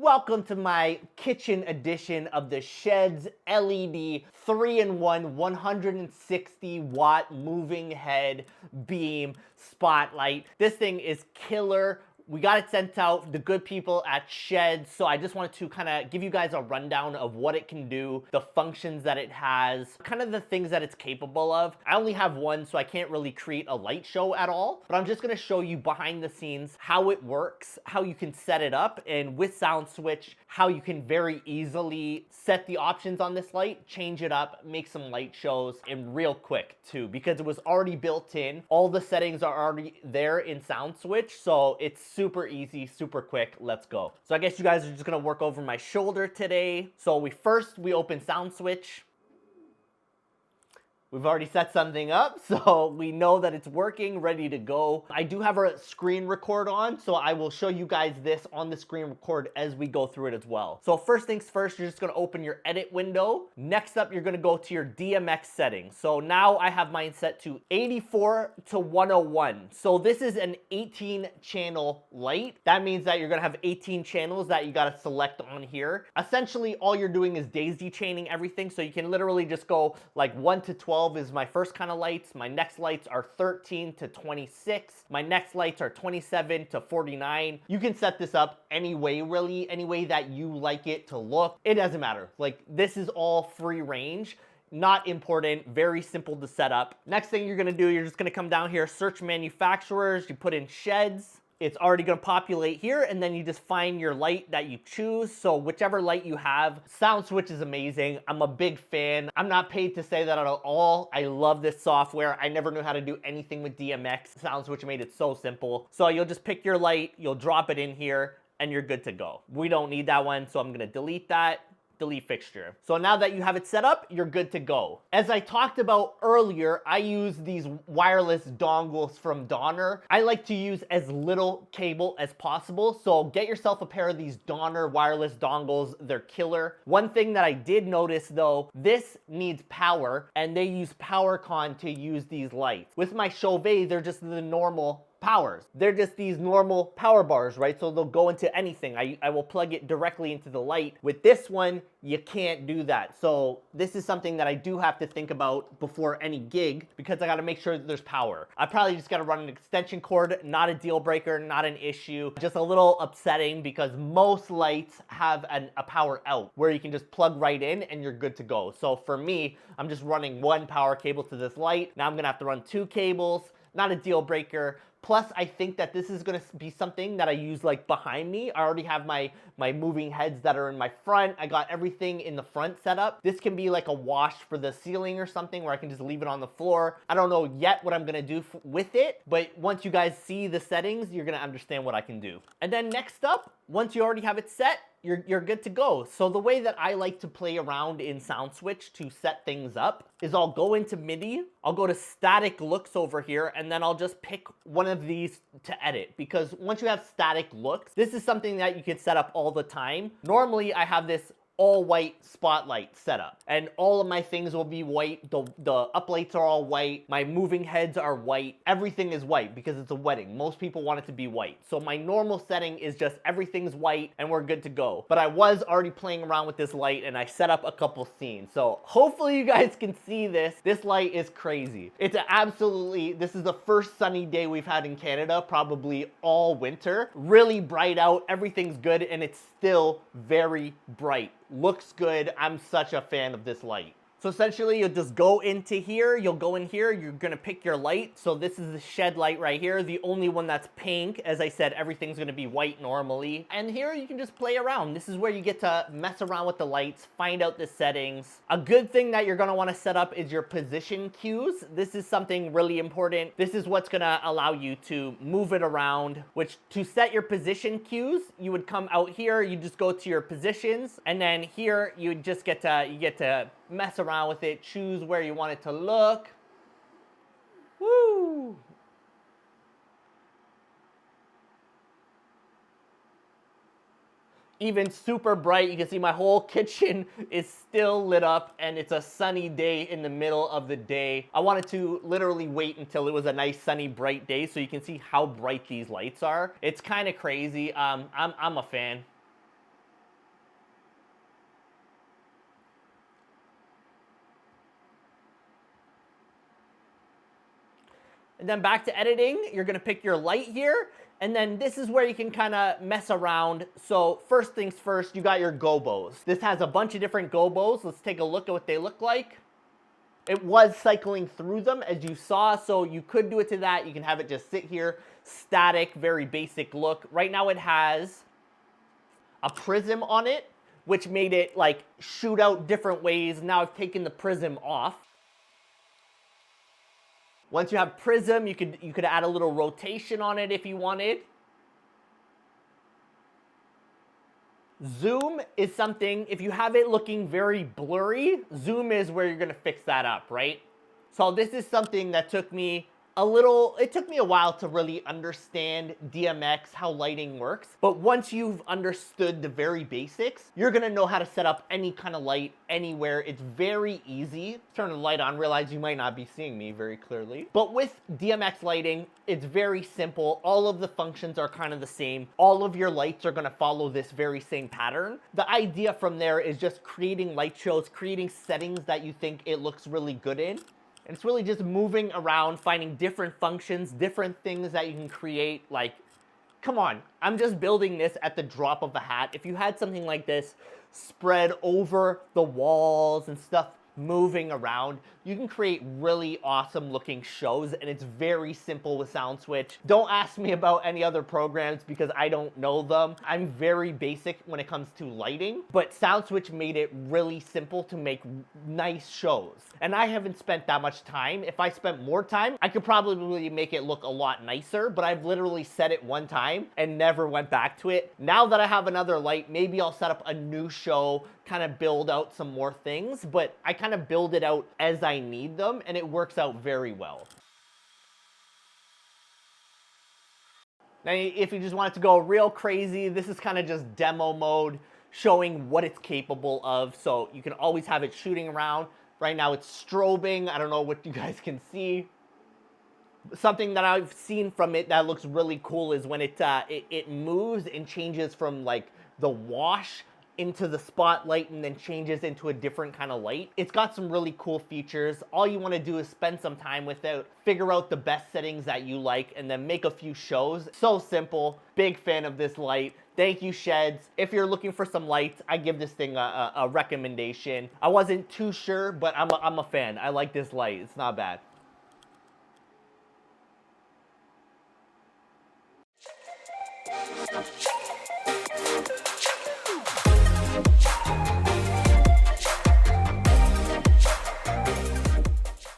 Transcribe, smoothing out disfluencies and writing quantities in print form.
welcome to my kitchen edition of the SheHDS LED 3-in-1 160 watt moving head beam spotlight. This thing is killer. We got it sent out, the good people at SheHDS, so I just wanted to kind of give you guys a rundown of what it can do, the functions that it has, kind of the things that it's capable of. I only have one, so I can't really create a light show at all, but I'm just going to show you behind the scenes how it works, how you can set it up, and with Soundswitch, how you can very easily set the options on this light, change it up, make some light shows, and real quick too, because it was already built in. All the settings are already there in Soundswitch, so it's super easy, super quick. Let's go. So I guess you guys are just gonna work over my shoulder today. So we open Soundswitch. We've already set something up, so we know that it's working, ready to go. I do have a screen record on, so I will show you guys this on the screen record as we go through it as well. So first things first, you're just gonna open your edit window. Next up, you're gonna go to your DMX settings. So now I have mine set to 84 to 101. So this is an 18 channel light. That means that you're gonna have 18 channels that you gotta select on here. Essentially, all you're doing is daisy chaining everything, so you can literally just go like 1 to 12 is my first kind of lights. My next lights are 13 to 26. My next lights are 27 to 49. You can set this up any way, really, any way that you like it to look. It doesn't matter. Like, this is all free range. Not important, very simple to set up. Next thing you're gonna do, you're just gonna come down here, search manufacturers, you put in SheHDS. It's already gonna populate here, and then you just find your light that you choose. So whichever light you have, Soundswitch is amazing. I'm a big fan. I'm not paid to say that at all. I love this software. I never knew how to do anything with DMX. Soundswitch made it so simple. So you'll just pick your light, you'll drop it in here, and you're good to go. We don't need that one, so I'm gonna delete that. Delete fixture. So now that you have it set up, you're good to go. As I talked about earlier, I use these wireless dongles from Donner. I like to use as little cable as possible, so get yourself a pair of these Donner wireless dongles. They're killer. One thing that I did notice though, this needs power, and they use PowerCon to use these lights. With my Chauvet, they're just the normal powers. They're just these normal power bars, right? So they'll go into anything. I will plug it directly into the light. With this one, you can't do that. So this is something that I do have to think about before any gig, because I gotta make sure that there's power. I probably just gotta run an extension cord, not a deal breaker, not an issue. Just a little upsetting because most lights have a power out where you can just plug right in and you're good to go. So for me, I'm just running one power cable to this light. Now I'm gonna have to run 2 cables, not a deal breaker. Plus, I think that this is gonna be something that I use like behind me. I already have my moving heads that are in my front. I got everything in the front set up. This can be like a wash for the ceiling or something where I can just leave it on the floor. I don't know yet what I'm gonna do with it, but once you guys see the settings, you're gonna understand what I can do. And then next up, once you already have it set, you're good to go. So the way that I like to play around in Soundswitch to set things up is I'll go into MIDI, I'll go to static looks over here, and then I'll just pick one of these to edit. Because once you have static looks, this is something that you can set up all the time. Normally I have this all white spotlight setup, and all of my things will be white. The uplights are all white. My moving heads are white. Everything is white because it's a wedding. Most people want it to be white. So my normal setting is just everything's white and we're good to go. But I was already playing around with this light and I set up a couple scenes. So hopefully you guys can see this. This light is crazy. It's this is the first sunny day we've had in Canada, probably all winter. Really bright out, everything's good, and it's still very bright. Looks good. I'm such a fan of this light. So essentially, you'll just go into here, you'll go in here, you're gonna pick your light. So this is the SheHDS light right here, the only one that's pink. As I said, everything's gonna be white normally. And here you can just play around. This is where you get to mess around with the lights, find out the settings. A good thing that you're gonna wanna set up is your position cues. This is something really important. This is what's gonna allow you to move it around, which to set your position cues, you would come out here, you just go to your positions, and then here you just get to mess around with it, choose where you want it to look. Woo! Even super bright, you can see my whole kitchen is still lit up, and it's a sunny day in the middle of the day. I wanted to literally wait until it was a nice sunny bright day so you can see how bright these lights are. It's kind of crazy. I'm a fan. And then back to editing, you're gonna pick your light here, and then this is where you can kind of mess around. So first things first, you got your gobos. This has a bunch of different gobos. Let's take a look at what they look like. It was cycling through them as you saw, so you could do it to that. You can have it just sit here, static, very basic look. Right now it has a prism on it, which made it like shoot out different ways. Now I've taken the prism off. Once you have prism, you could add a little rotation on it if you wanted. Zoom is something, if you have it looking very blurry, zoom is where you're gonna fix that up, right? So this is something that took me it took me a while to really understand DMX, how lighting works. But once you've understood the very basics, you're gonna know how to set up any kind of light anywhere. It's very easy. Turn the light on, realize you might not be seeing me very clearly. But with DMX lighting, it's very simple. All of the functions are kind of the same. All of your lights are gonna follow this very same pattern. The idea from there is just creating light shows, creating settings that you think it looks really good in. And it's really just moving around, finding different functions, different things that you can create. Like, come on, I'm just building this at the drop of a hat. If you had something like this spread over the walls and stuff moving around, you can create really awesome looking shows, and it's very simple with Soundswitch. Don't ask me about any other programs because I don't know them. I'm very basic when it comes to lighting, but Soundswitch made it really simple to make nice shows. And I haven't spent that much time. If I spent more time, I could probably make it look a lot nicer, but I've literally set it one time and never went back to it. Now that I have another light, maybe I'll set up a new show, kind of build out some more things, but I kind of build it out as I need them, and it works out very well. Now, if you just want it to go real crazy, this is kind of just demo mode, showing what it's capable of. So you can always have it shooting around. Right now it's strobing. I don't know what you guys can see. Something that I've seen from it that looks really cool is when it moves and changes from like the wash into the spotlight and then changes into a different kind of light. It's got some really cool features. All you want to do is spend some time with it, figure out the best settings that you like, and then make a few shows. So simple. Big fan of this light. Thank you, Sheds. If you're looking for some lights, I give this thing a recommendation. I wasn't too sure, but I'm a fan. I like this light. It's not bad.